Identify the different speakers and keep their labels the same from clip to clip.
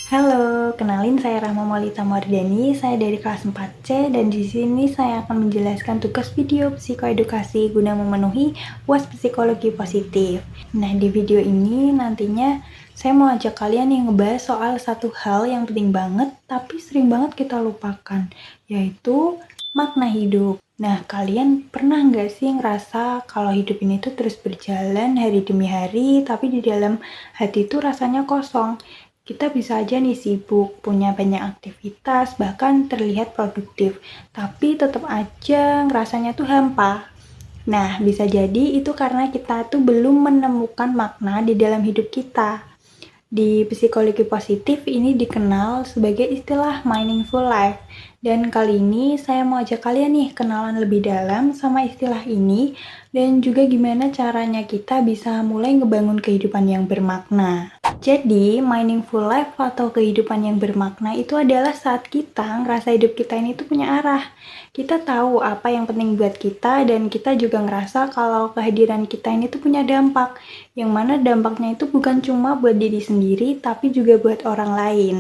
Speaker 1: Halo, kenalin saya Rahma Maulita Mardani, saya dari kelas 4C dan di sini saya akan menjelaskan tugas video psikoedukasi guna memenuhi UAS Psikologi Positif. Nah, di video ini nantinya saya mau ajak kalian yang ngebahas soal satu hal yang penting banget tapi sering banget kita lupakan, yaitu makna hidup. Nah, kalian pernah nggak sih ngerasa kalau hidup ini tuh terus berjalan hari demi hari, tapi di dalam hati tuh rasanya kosong? Kita bisa aja nih sibuk, punya banyak aktivitas, bahkan terlihat produktif, tapi tetap aja rasanya tuh hampa. Nah, bisa jadi itu karena kita tuh belum menemukan makna di dalam hidup kita. Di psikologi positif ini dikenal sebagai istilah meaningful life. Dan kali ini saya mau ajak kalian nih kenalan lebih dalam sama istilah ini dan juga gimana caranya kita bisa mulai ngebangun kehidupan yang bermakna. Jadi, meaningful life atau kehidupan yang bermakna itu adalah saat kita ngerasa hidup kita ini tuh punya arah. Kita tahu apa yang penting buat kita dan kita juga ngerasa kalau kehadiran kita ini tuh punya dampak. Yang mana dampaknya itu bukan cuma buat diri sendiri tapi juga buat orang lain.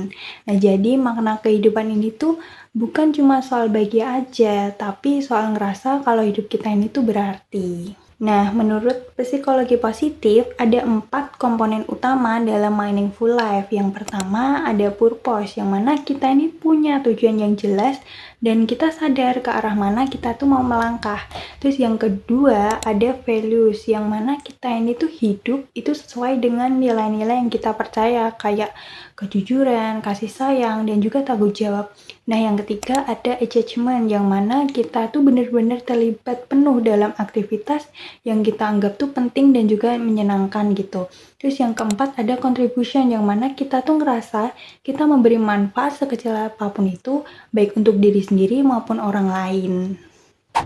Speaker 1: Nah, jadi makna kehidupan ini tuh bukan cuma soal bahagia aja, tapi soal ngerasa kalau hidup kita ini tuh berarti. Nah, menurut psikologi positif, ada 4 komponen utama dalam meaningful life. Yang pertama, ada purpose, yang mana kita ini punya tujuan yang jelas dan kita sadar ke arah mana kita tuh mau melangkah. Terus yang kedua, ada values, yang mana kita ini tuh hidup itu sesuai dengan nilai-nilai yang kita percaya, kayak kejujuran, kasih sayang, dan juga tanggung jawab. Nah, yang ketiga ada attachment, yang mana kita tuh benar-benar terlibat penuh dalam aktivitas yang kita anggap tuh penting dan juga menyenangkan gitu. Terus yang keempat ada contribution, yang mana kita tuh ngerasa kita memberi manfaat sekecil apapun itu, baik untuk diri sendiri maupun orang lain.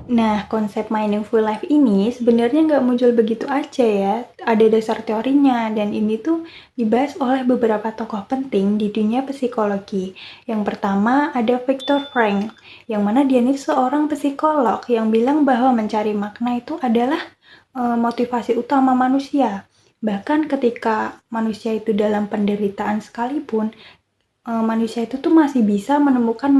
Speaker 1: Nah, konsep meaningful life ini sebenarnya nggak muncul begitu aja ya. Ada dasar teorinya, dan ini tuh dibahas oleh beberapa tokoh penting di dunia psikologi. Yang pertama ada Viktor Frankl, yang mana dia ini seorang psikolog yang bilang bahwa mencari makna itu adalah motivasi utama manusia. Bahkan ketika manusia itu dalam penderitaan sekalipun, manusia itu tuh masih bisa menemukan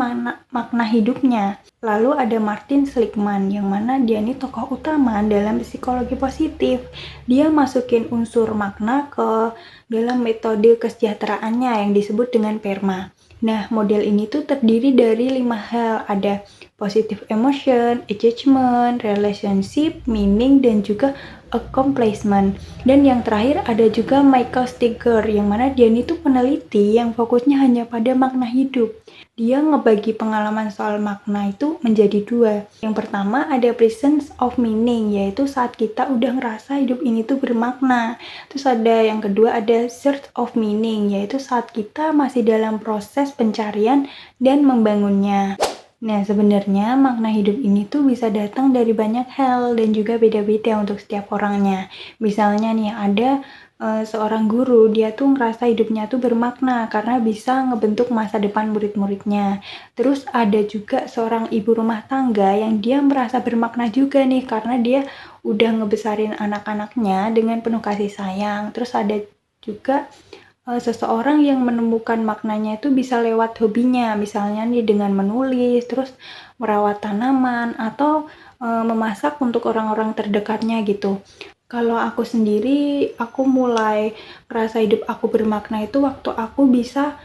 Speaker 1: makna hidupnya. Lalu ada Martin Seligman, yang mana dia ini tokoh utama dalam psikologi positif. Dia masukin unsur makna ke dalam metode kesejahteraannya yang disebut dengan PERMA. Nah, model ini tuh terdiri dari 5 hal. Ada positive emotion, attachment, relationship, meaning, dan juga accomplishment. Dan yang terakhir ada juga Michael Steger, yang mana dia ini tuh peneliti yang fokusnya hanya pada makna hidup. Dia ngebagi pengalaman soal makna itu menjadi 2. Yang pertama ada presence of meaning, yaitu saat kita udah ngerasa hidup ini tuh bermakna. Terus ada yang kedua ada search of meaning, yaitu saat kita masih dalam proses pencarian dan membangunnya. Nah, sebenarnya makna hidup ini tuh bisa datang dari banyak hal dan juga beda-beda untuk setiap orangnya. Misalnya nih, ada seorang guru, dia tuh ngerasa hidupnya tuh bermakna karena bisa ngebentuk masa depan murid-muridnya. Terus ada juga seorang ibu rumah tangga yang dia merasa bermakna juga nih karena dia udah ngebesarin anak-anaknya dengan penuh kasih sayang. Terus ada juga seseorang yang menemukan maknanya itu bisa lewat hobinya, misalnya nih dengan menulis, terus merawat tanaman, atau memasak untuk orang-orang terdekatnya gitu. Kalau aku sendiri, aku mulai ngerasa hidup aku bermakna itu waktu aku bisa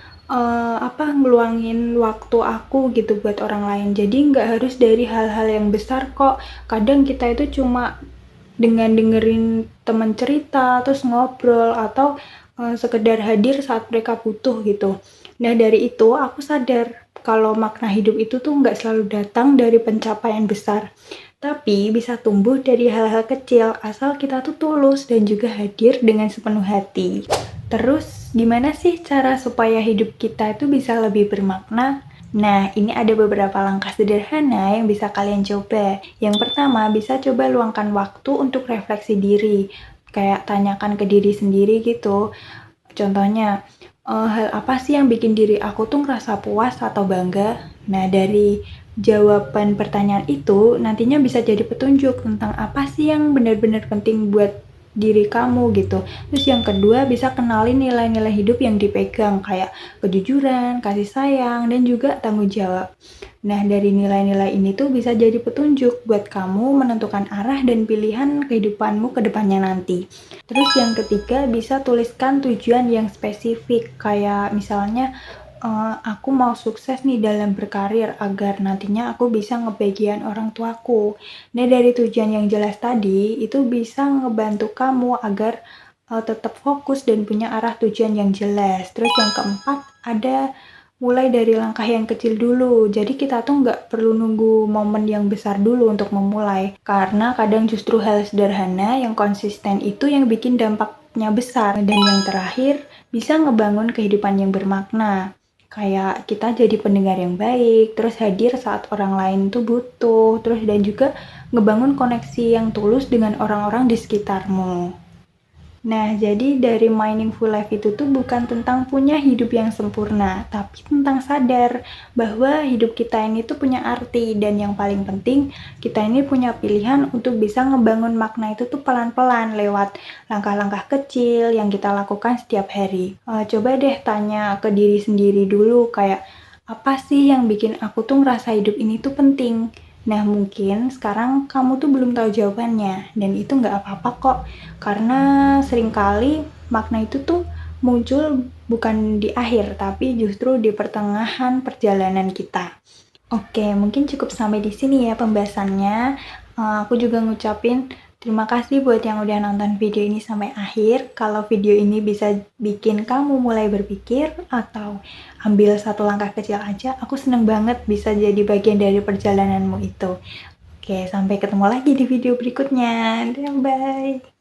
Speaker 1: ngeluangin waktu aku gitu buat orang lain. Jadi nggak harus dari hal-hal yang besar kok. Kadang kita itu cuma dengan dengerin teman cerita, terus ngobrol, atau sekedar hadir saat mereka butuh gitu. Nah, dari itu aku sadar kalau makna hidup itu tuh nggak selalu datang dari pencapaian besar, tapi bisa tumbuh dari hal-hal kecil asal kita tuh tulus dan juga hadir dengan sepenuh hati. Terus, gimana sih cara supaya hidup kita itu bisa lebih bermakna? Nah, ini ada beberapa langkah sederhana yang bisa kalian coba. Yang pertama, bisa coba luangkan waktu untuk refleksi diri. Kayak tanyakan ke diri sendiri gitu. Contohnya, hal apa sih yang bikin diri aku tuh ngerasa puas atau bangga? Nah, dari jawaban pertanyaan itu nantinya bisa jadi petunjuk tentang apa sih yang benar-benar penting buat diri kamu gitu. Terus yang kedua, bisa kenalin nilai-nilai hidup yang dipegang kayak kejujuran, kasih sayang, dan juga tanggung jawab. Nah, dari nilai-nilai ini tuh bisa jadi petunjuk buat kamu menentukan arah dan pilihan kehidupanmu ke depannya nanti. Terus yang ketiga, bisa tuliskan tujuan yang spesifik kayak misalnya aku mau sukses nih dalam berkarir agar nantinya aku bisa ngebahagiain orang tuaku. Nah, dari tujuan yang jelas tadi, itu bisa ngebantu kamu agar tetap fokus dan punya arah tujuan yang jelas. Terus yang keempat, ada mulai dari langkah yang kecil dulu. Jadi kita tuh nggak perlu nunggu momen yang besar dulu untuk memulai. Karena kadang justru hal sederhana yang konsisten itu yang bikin dampaknya besar. Dan yang terakhir, bisa ngebangun kehidupan yang bermakna. Kayak kita jadi pendengar yang baik, terus hadir saat orang lain tuh butuh, terus dan juga ngebangun koneksi yang tulus dengan orang-orang di sekitarmu. Nah, jadi dari Meaningful Life itu tuh bukan tentang punya hidup yang sempurna, tapi tentang sadar bahwa hidup kita ini tuh punya arti, dan yang paling penting, kita ini punya pilihan untuk bisa ngebangun makna itu tuh pelan-pelan lewat langkah-langkah kecil yang kita lakukan setiap hari. Coba deh tanya ke diri sendiri dulu, kayak apa sih yang bikin aku tuh ngerasa hidup ini tuh penting? Nah, mungkin sekarang kamu tuh belum tahu jawabannya, dan itu nggak apa-apa kok. Karena seringkali makna itu tuh muncul bukan di akhir, tapi justru di pertengahan perjalanan kita. Oke, mungkin cukup sampai di sini ya pembahasannya. Aku juga ngucapin terima kasih buat yang udah nonton video ini sampai akhir. Kalau video ini bisa bikin kamu mulai berpikir atau ambil satu langkah kecil aja, aku seneng banget bisa jadi bagian dari perjalananmu itu. Oke, sampai ketemu lagi di video berikutnya. Bye!